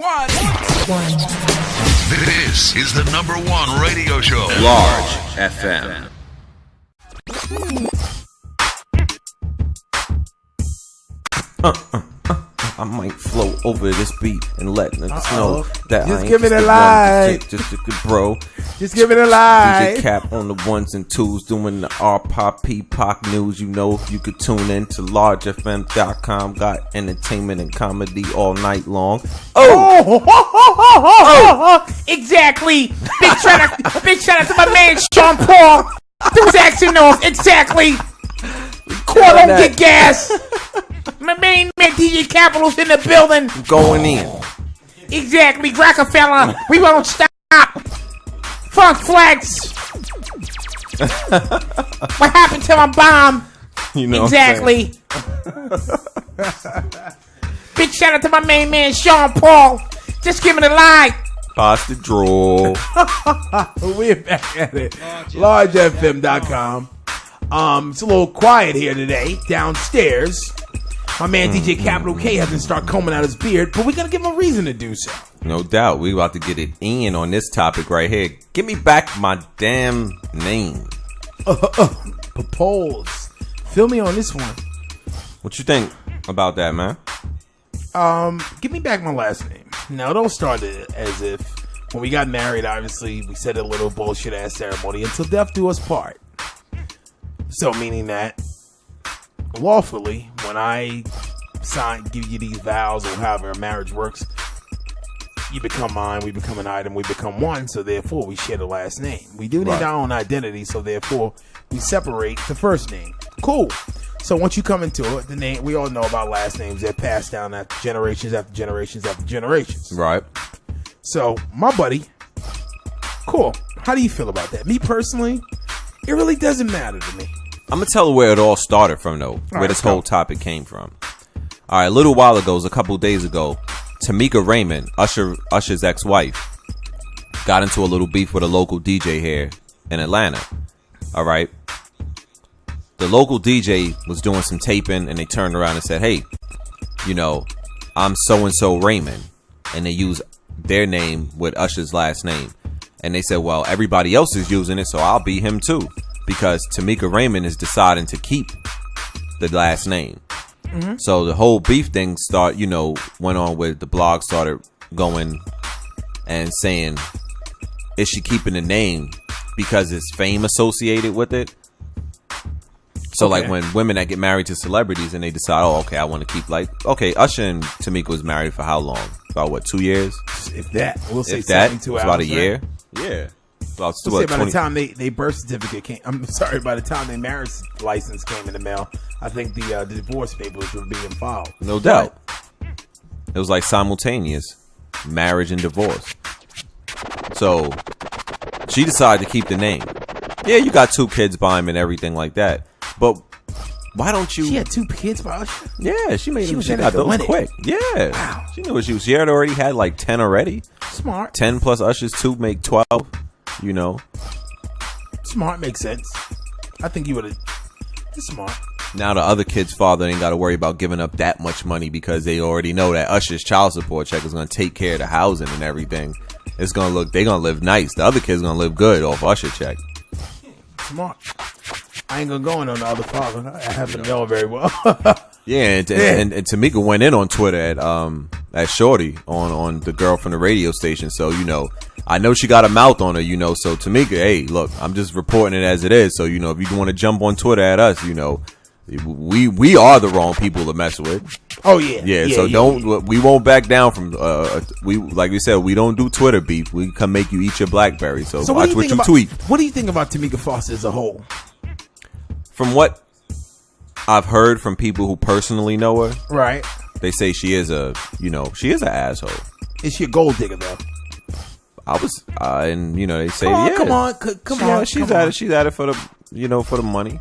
One. This is the #1 radio show. Large FM. I might flow over this beat and let niggas know that Just I ain't give it just a the lie. one, just a good bro. Just give it a lie. DJ Cap on the ones and twos doing the R-Pop P-Pop news. You know, you could tune in to largefm.com. Got entertainment and comedy all night long. Exactly. Big shout out to my man Sean Paul. Who's action off? Exactly. Caught on get gas. My main man DJ Capital's in the building. Going in. Exactly. Rockefeller. We won't stop. Funk Flex. What happened to my bomb? You know exactly. Big shout out to my main man Sean Paul. Just give it a like. Pass the draw. We're back at it. LargeFM.com. It's a little quiet here today downstairs. My man DJ Capital K hasn't started combing out his beard, but we're gonna give him a reason to do so. No doubt. We about to get it in on this topic right here. Give me back my damn name. Propose. Fill me on this one. What you think about that, man? Give me back my last name. Now, don't start it as if when we got married, obviously, we said a little bullshit ass ceremony until death do us part. So, meaning that lawfully, when I give you these vows or however a marriage works, you become mine, we become an item, we become one, so therefore we share the last name. We do need our own identity, so therefore we separate the first name. Cool. So once you come into it, the name, we all know about last names. They're passed down after generations after generations after generations. Right. So, my buddy, cool. How do you feel about that? Me personally, it really doesn't matter to me. I'm going to tell you where it all started from, though, where this whole topic came from. All right, a little while ago, a couple days ago, Tameka Raymond, Usher's ex-wife, got into a little beef with a local DJ here in Atlanta. All right. The local DJ was doing some taping, and they turned around and said, hey, you know, I'm so-and-so Raymond. And they used their name with Usher's last name. And they said, well, everybody else is using it, so I'll be him too. Because Tameka Raymond is deciding to keep the last name. Mm-hmm. So the whole beef thing went on with the blog started going and saying, is she keeping the name because it's fame associated with it? So like when women that get married to celebrities and they decide, oh, okay, I want to keep Usher and Tameka was married for how long? About 2 years? If that. We'll say if that, 72 hours. About a year? Yeah. About by the time they birth certificate came, by the time their marriage license came in the mail, I think the divorce papers were being filed. No doubt. It was like simultaneous marriage and divorce. So she decided to keep the name. Yeah, you got 2 kids by him and everything like that. But why don't you? She had 2 kids by Usher? Yeah, she got those quick. Yeah. Wow. She knew what she was. She had already had like 10 already. Smart. 10 plus Ushers 2 make 12. You know. Smart, makes sense. I think you would have. It's smart. Now the other kid's father ain't got to worry about giving up that much money because they already know that Usher's child support check is going to take care of the housing and everything. It's going to look, they're going to live nice. The other kid's going to live good off Usher check. Smart. I ain't going to go in on the other father. I happen to know him very well. Yeah, and Tameka went in on Twitter at Shorty on the girl from the radio station. So, you know, I know she got a mouth on her, you know. So Tameka, hey, look, I'm just reporting it as it is. So, you know, if you want to jump on Twitter at us, you know, we are the wrong people to mess with. Oh yeah. So we won't back down from like we said, we don't do Twitter beef. We come make you eat your BlackBerry. So watch what you tweet. What do you think about Tameka Foster as a whole? From what I've heard from people who personally know her, right? They say she is an asshole. Is she a gold digger though? And you know they say, come on. She's at it for the money.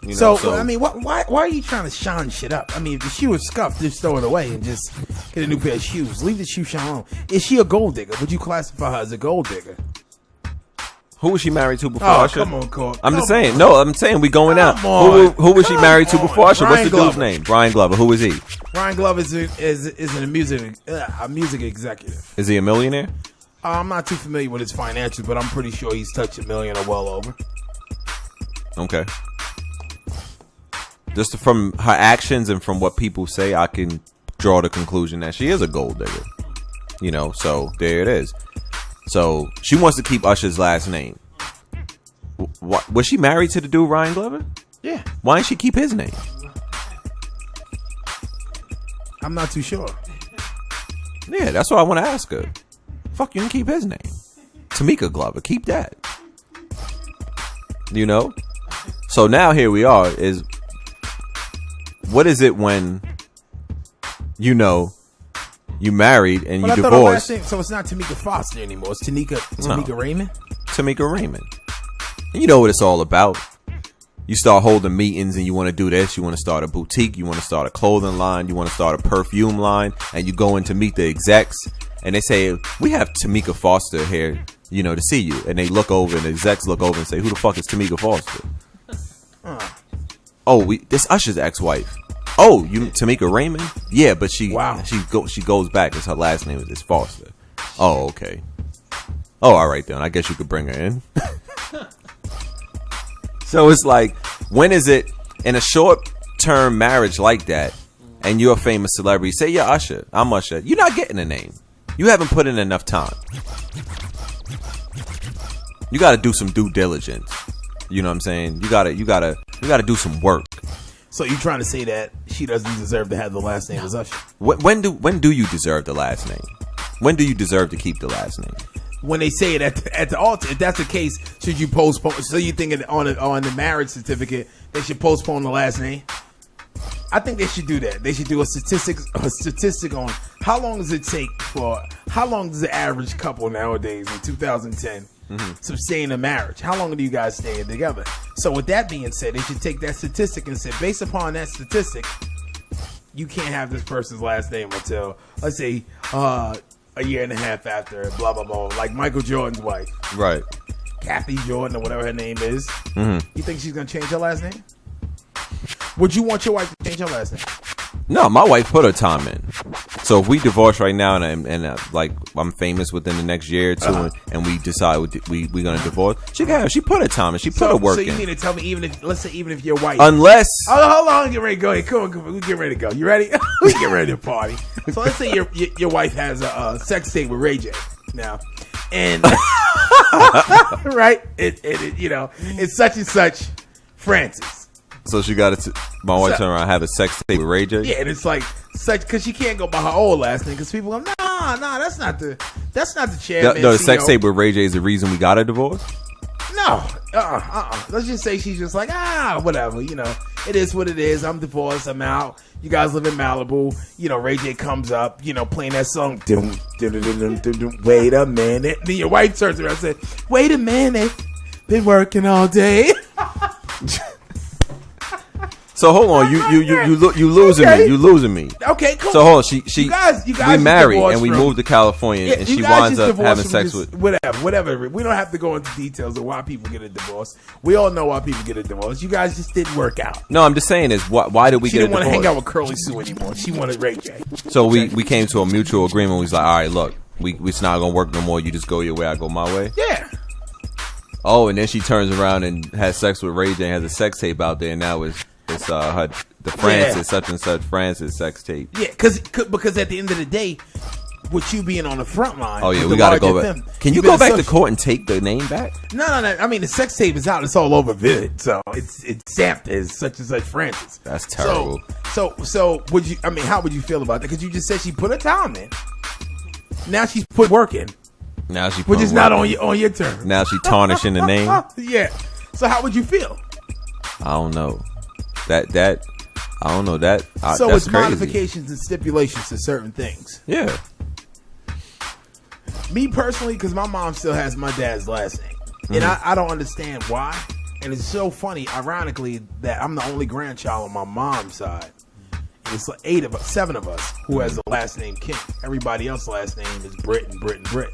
You know, so I mean, why are you trying to shine shit up? I mean, if the shoe is scuffed, just throw it away and just get a new pair of shoes. Leave the shoe shine on. Is she a gold digger? Would you classify her as a gold digger? Who was she married to before Oh, Usher? come on, Corp. I'm just saying. No, I'm saying we going out. on. Who was she Come married to on. before Usher? What's Brian the dude's Glover. name? Brian Glover. Who is he? Ryan Glover is a music executive. Is he a millionaire? I'm not too familiar with his financials, but I'm pretty sure he's touched $1 million or well over. Okay. Just from her actions and from what people say, I can draw the conclusion that she is a gold digger. You know, so there it is. So she wants to keep Usher's last name. Was she married to the dude Ryan Glover? Yeah. Why didn't she keep his name? I'm not too sure. Yeah, that's what I want to ask her. Fuck, you can keep his name. Tameka Glover, keep that. You know? So now here we are is, what is it when, you know, you married and But you I thought her last divorced? name, so it's not Tameka Foster anymore. It's Tameka Raymond. Tameka Raymond. And you know what it's all about. You start holding meetings and you want to do this. You want to start a boutique. You want to start a clothing line. You want to start a perfume line. And you go in to meet the execs. And they say, we have Tameka Foster here, you know, to see you. And they look over and the execs look over and say, who the fuck is Tameka Foster? Oh, this Usher's ex-wife. Oh, you Tameka Raymond? Yeah, but she goes back. It's her last name is Foster. Oh, okay. Oh, all right then. I guess you could bring her in. So it's like, when is it in a short-term marriage like that, and you're a famous celebrity? Say you're Usher. I'm Usher. You're not getting a name. You haven't put in enough time. You got to do some due diligence. You know what I'm saying? You gotta do some work. So you're trying to say that she doesn't deserve to have the last name as Usher? When do you deserve the last name? When do you deserve to keep the last name? When they say it at the altar, if that's the case, should you postpone? So you think on the marriage certificate they should postpone the last name? I think they should do that. They should do a statistic on how long does the average couple nowadays in 2010 sustain a marriage? How long do you guys stay together? So with that being said, they should take that statistic and say, based upon that statistic, you can't have this person's last name until, let's say, a year and a half after, blah, blah, blah. Like Michael Jordan's wife. Right. Kathy Jordan or whatever her name is. You think she's going to change her last name? Would you want your wife to change her last name? No, my wife put her time in. So if we divorce right now and like I'm famous within the next year or two and we decide we're going to divorce, she put her time in. She put her work in. So you mean to tell me even if your wife... Unless... Oh, hold on. Get ready to go. Hey, come on. We get ready to go. You ready? We get ready to party. So let's say your wife has a sex tape with Ray J now. And... right? It you know, it's such and such Francis. So she got it. My wife turned around and have a sex tape with Ray J. Yeah, and it's like such because she can't go by her old last name because people go, nah, that's not the chairman. No, the sex tape with Ray J is the reason we got a divorce. No, let's just say she's just like whatever. You know, it is what it is. I'm divorced. I'm out. You guys live in Malibu. You know, Ray J comes up. You know, playing that song. Wait a minute. Then your wife turns around and says, "Wait a minute. Been working all day." So hold on, you losing me. You losing me. Okay, cool. So hold on, she you guys we married and we moved to California and she winds up having sex with whatever. We don't have to go into details of why people get a divorce. We all know why people get a divorce. You guys just didn't work out. No, I'm just saying is why did we get a divorce? She didn't want to hang out with Curly Sue anymore. She wanted Ray J. So we came to a mutual agreement. We was like, all right, look, it's not gonna work no more. You just go your way, I go my way. Yeah. Oh, and then she turns around and has sex with Ray J and has a sex tape out there, and now it's the Francis such and such Francis sex tape. Yeah, because at the end of the day, with you being on the front line. Oh yeah, we gotta go back. Can you go back to court and take the name back? No. I mean, the sex tape is out. It's all over Vid, so it's stamped as such and such Francis. That's terrible. So would you? I mean, how would you feel about that? Because you just said she put her time in. Now she's put work in. Now she, which is not on your terms. Now she tarnishing the name. Yeah. So how would you feel? I don't know. That I don't know that. So that's it's crazy. modifications and stipulations to certain things. Yeah. Me personally, because my mom still has my dad's last name, and I don't understand why. And it's so funny, ironically, that I'm the only grandchild on my mom's side. And it's like 7 of us who has the last name King. Everybody else's last name is Britt and Britt and Britt.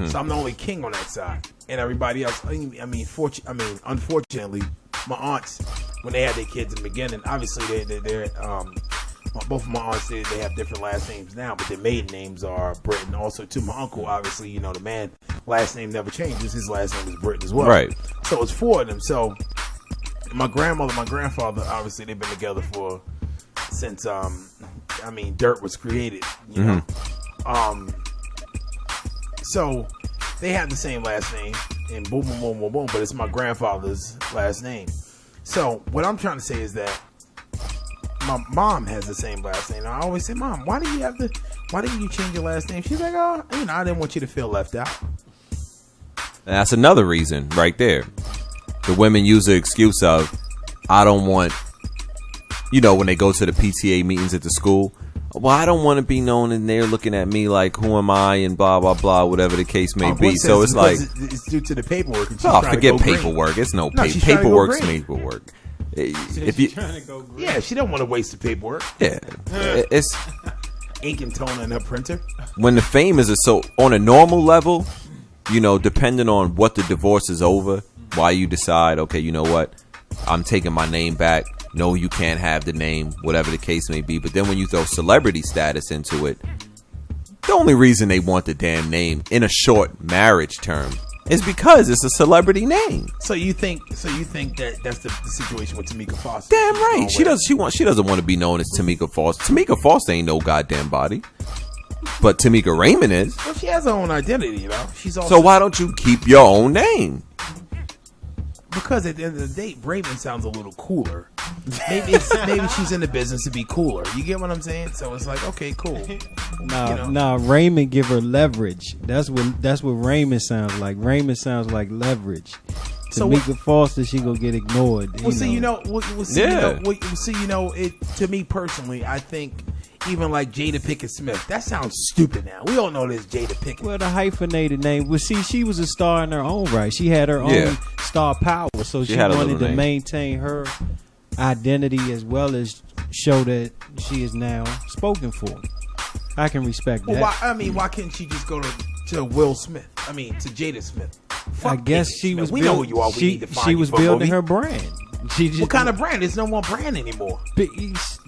So I'm the only king on that side, and everybody else. I mean, unfortunately, my aunts, when they had their kids in the beginning, obviously they're both of my aunts, they have different last names now, but their maiden names are Britton. Also, to my uncle, obviously, you know, the man last name never changes. His last name is Britton as well. Right. So it's four of them. So my grandmother, my grandfather, obviously they've been together since dirt was created. You know. So they have the same last name, and boom, boom, boom, boom, boom. But it's my grandfather's last name. So what I'm trying to say is that my mom has the same last name. I always say, Mom, why didn't you change your last name? She's like, oh, you know, I didn't want you to feel left out. And that's another reason right there. The women use the excuse of, I don't want, you know, when they go to the PTA meetings at the school, well, I don't want to be known, and they're looking at me like, who am I, and blah, blah, blah, whatever the case may be. So it's like, it's due to the paperwork. And forget paperwork. Green. It's no paperwork's paperwork. If you trying to go green. Yeah, she don't want to waste the paperwork. Yeah, it's ink and toner in her printer. When the fame is so on a normal level, you know, depending on what the divorce is over, why you decide, okay, you know what, I'm taking my name back. No, you can't have the name, whatever the case may be. But then when you throw celebrity status into it, the only reason they want the damn name in a short marriage term is because it's a celebrity name. So you think that that's the situation with Tameka Foster? Damn right. She doesn't want to be known as Tameka Foster. Tameka Foster ain't no goddamn body. But Tameka Raymond is. Well, she has her own identity, you know. She's also, so why don't you keep your own name? Because at the end of the day, Raymond sounds a little cooler. Maybe she's in the business to be cooler. You get what I'm saying? So it's like, okay, cool. Nah, Raymond give her leverage. That's what Raymond sounds like. Raymond sounds like leverage. So Tameka Foster, she gonna get ignored. To me personally, I think even like Jada Pinkett Smith, that sounds stupid now. We all know this Jada Pinkett. Well, the hyphenated name. Well, see, she was a star in her own right. She had her own star power, so she wanted to maintain her identity as well as show that she is now spoken for. I can respect that. Why can't she just go to Will Smith? To Jada Smith. I guess she was. We know who you are. She was building her brand. What kind of brand? There's no more brand anymore.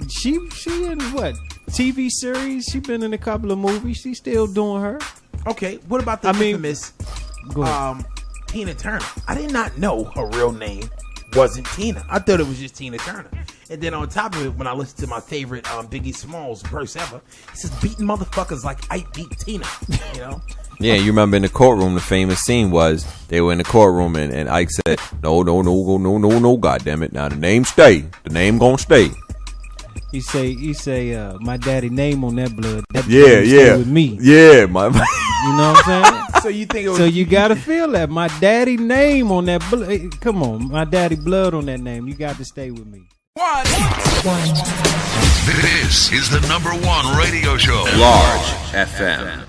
She in what TV series? She been in a couple of movies. She's still doing her. Okay. What about the infamous Tina Turner? I did not know her real name wasn't Tina. I thought it was just Tina Turner. And then on top of it, when I listened to my favorite Biggie Smalls verse ever, he says beating motherfuckers like Ike beat Tina. You know. Yeah, you remember in the courtroom, the famous scene was they were in the courtroom and Ike said, no, goddamn it. Now the name stay. The name gonna stay. He say, my daddy name on that blood. That stay with me. Yeah, You know what I'm saying? So you think it was, so you gotta feel that. My daddy name on that blood. Come on, my daddy blood on that name. You got to stay with me. One. This is the #1 radio show. Large FM.